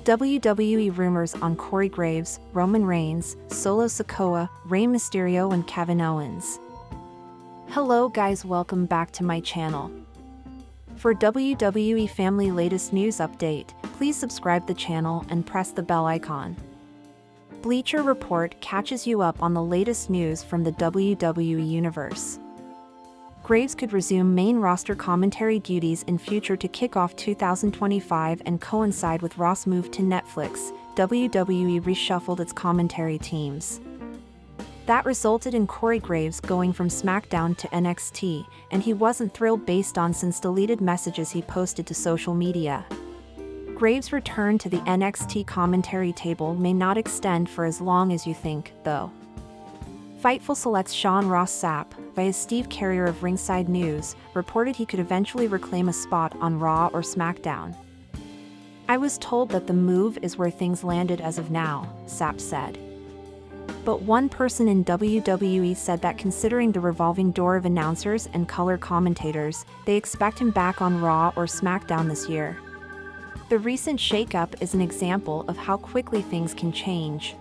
WWE rumors on Corey Graves, Roman Reigns, Solo Sikoa, Rey Mysterio and Kevin Owens. Hello guys, welcome back to my channel. For WWE Family latest news update, please subscribe the channel and press the bell icon. Bleacher Report catches you up on the latest news from the WWE Universe. Graves could resume main roster commentary duties in future to kick off 2025 and coincide with Raw's move to Netflix. WWE reshuffled its commentary teams. That resulted in Corey Graves going from SmackDown to NXT, and he wasn't thrilled based on since deleted messages he posted to social media. Graves' return to the NXT commentary table may not extend for as long as you think, though. Fightful Select's Sean Ross Sapp, via Steve Carrier of Ringside News, reported he could eventually reclaim a spot on Raw or SmackDown. "I was told that the move is where things landed as of now," Sapp said. But one person in WWE said that considering the revolving door of announcers and color commentators, they expect him back on Raw or SmackDown this year. The recent shakeup is an example of how quickly things can change.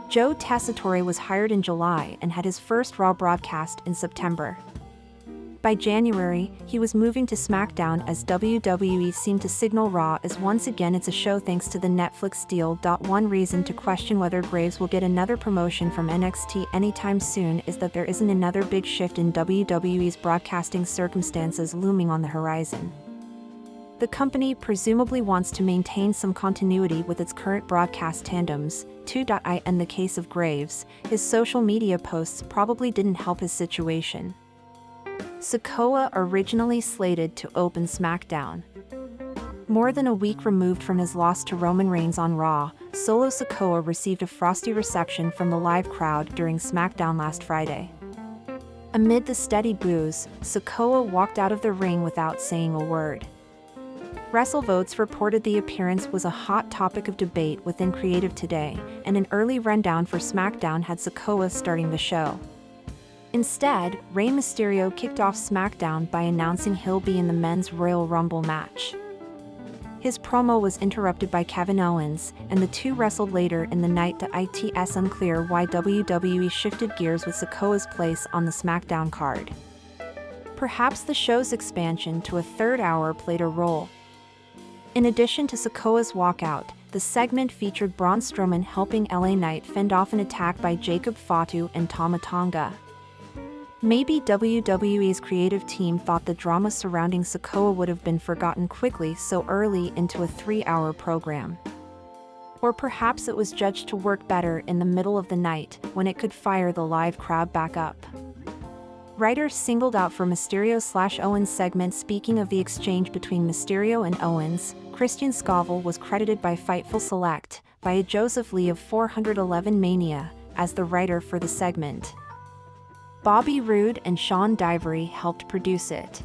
Joe Tessitore was hired in July and had his first Raw broadcast in September. By January, he was moving to SmackDown as WWE seemed to signal Raw is once again it's a show thanks to the Netflix deal. One reason to question whether Graves will get another promotion from NXT anytime soon is that there isn't another big shift in WWE's broadcasting circumstances looming on the horizon. The company presumably wants to maintain some continuity with its current broadcast tandems. In the case of Graves, his social media posts probably didn't help his situation. Sikoa originally slated to open SmackDown. More than a week removed from his loss to Roman Reigns on Raw, Solo Sikoa received a frosty reception from the live crowd during SmackDown last Friday. Amid the steady boos, Sikoa walked out of the ring without saying a word. WrestleVotes reported the appearance was a hot topic of debate within Creative Today, and an early rundown for SmackDown had Sikoa starting the show. Instead, Rey Mysterio kicked off SmackDown by announcing he'll be in the Men's Royal Rumble match. His promo was interrupted by Kevin Owens, and the two wrestled later in the night. It's unclear why WWE shifted gears with Sikoa's place on the SmackDown card. Perhaps the show's expansion to a third hour played a role. In addition to Sikoa's walkout, the segment featured Braun Strowman helping LA Knight fend off an attack by Jacob Fatu and Tama Tonga. Maybe WWE's creative team thought the drama surrounding Sikoa would have been forgotten quickly so early into a 3-hour program. Or perhaps it was judged to work better in the middle of the night, when it could fire the live crowd back up. Writers singled out for Mysterio/Owens segment. Speaking of the exchange between Mysterio and Owens, Christian Scoville was credited by Fightful Select, via Joseph Lee of 411 Mania, as the writer for the segment. Bobby Roode and Sean Divery helped produce it.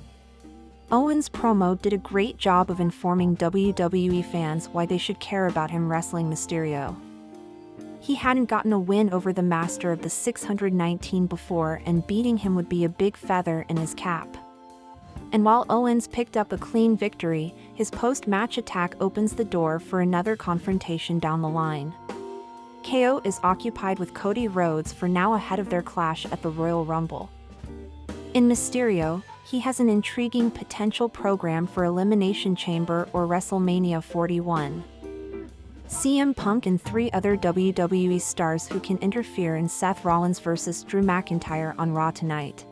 Owens' promo did a great job of informing WWE fans why they should care about him wrestling Mysterio. He hadn't gotten a win over the master of the 619 before, and beating him would be a big feather in his cap. And while Owens picked up a clean victory, his post-match attack opens the door for another confrontation down the line. KO is occupied with Cody Rhodes for now ahead of their clash at the Royal Rumble. In Mysterio, he has an intriguing potential program for Elimination Chamber or WrestleMania 41. CM Punk and 3 other WWE stars who can interfere in Seth Rollins vs. Drew McIntyre on Raw tonight.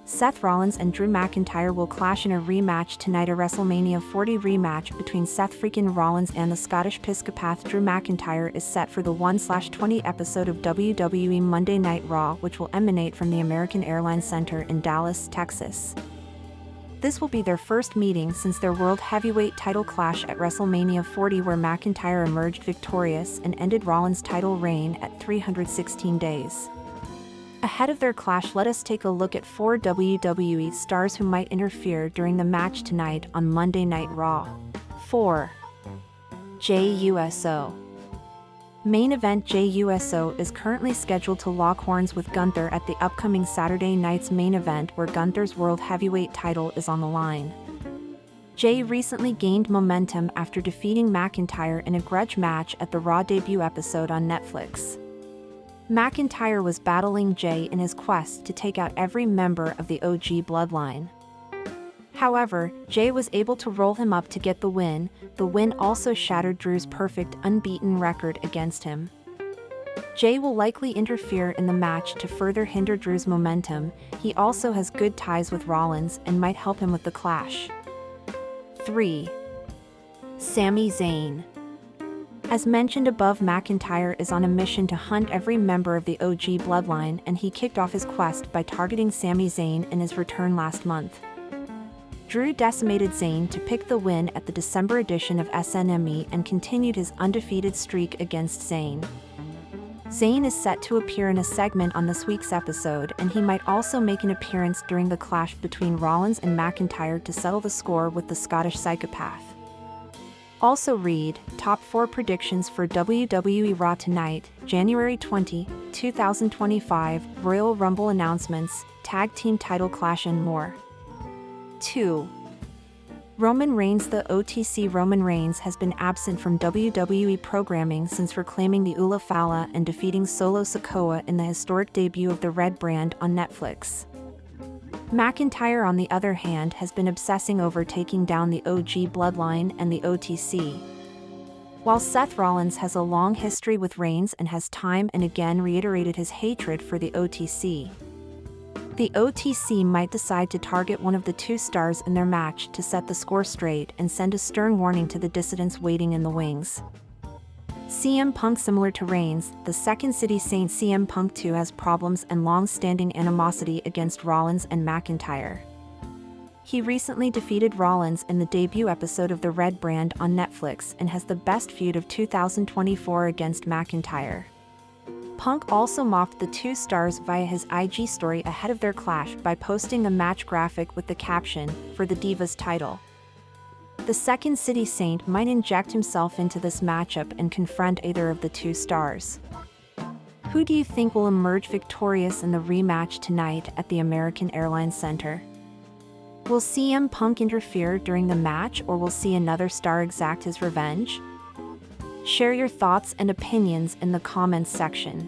Seth Rollins and Drew McIntyre will clash in a rematch tonight. A WrestleMania 40 rematch between Seth freaking Rollins and the Scottish Piscopath Drew McIntyre is set for the 1/20 episode of WWE Monday Night Raw, which will emanate from the American Airlines Center in Dallas, Texas. This will be their first meeting since their World Heavyweight title clash at WrestleMania 40, where McIntyre emerged victorious and ended Rollins' title reign at 316 days. Ahead of their clash, let us take a look at 4 WWE stars who might interfere during the match tonight on Monday Night Raw. 4. Jey Uso. Main event: Jey Uso is currently scheduled to lock horns with Gunther at the upcoming Saturday night's main event, where Gunther's World Heavyweight title is on the line. Jay recently gained momentum after defeating McIntyre in a grudge match at the Raw debut episode on Netflix. McIntyre was battling Jay in his quest to take out every member of the OG bloodline. However, Jay was able to roll him up to get the win. The win also shattered Drew's perfect unbeaten record against him. Jay will likely interfere in the match to further hinder Drew's momentum. He also has good ties with Rollins and might help him with the clash. 3. Sami Zayn. As mentioned above, McIntyre is on a mission to hunt every member of the OG bloodline, and he kicked off his quest by targeting Sami Zayn in his return last month. Drew decimated Zayn to pick the win at the December edition of SNME and continued his undefeated streak against Zayn. Zayn is set to appear in a segment on this week's episode, and he might also make an appearance during the clash between Rollins and McIntyre to settle the score with the Scottish psychopath. Also read, Top 4 Predictions for WWE Raw Tonight, January 20, 2025, Royal Rumble Announcements, Tag Team Title Clash and more. 2. Roman Reigns. The OTC Roman Reigns has been absent from WWE programming since reclaiming the Ula Fala and defeating Solo Sikoa in the historic debut of the Red brand on Netflix. McIntyre, on the other hand, has been obsessing over taking down the OG bloodline and the OTC. While Seth Rollins has a long history with Reigns and has time and again reiterated his hatred for the OTC, the OTC might decide to target one of the two stars in their match to set the score straight and send a stern warning to the dissidents waiting in the wings. CM Punk. Similar to Reigns, the Second City Saint CM Punk too has problems and long-standing animosity against Rollins and McIntyre. He recently defeated Rollins in the debut episode of the Red brand on Netflix and has the best feud of 2024 against McIntyre. Punk also mocked the two stars via his IG story ahead of their clash by posting a match graphic with the caption, "For the Divas title." The Second City Saint might inject himself into this matchup and confront either of the two stars. Who do you think will emerge victorious in the rematch tonight at the American Airlines Center? Will CM Punk interfere during the match, or will see another star exact his revenge? Share your thoughts and opinions in the comments section.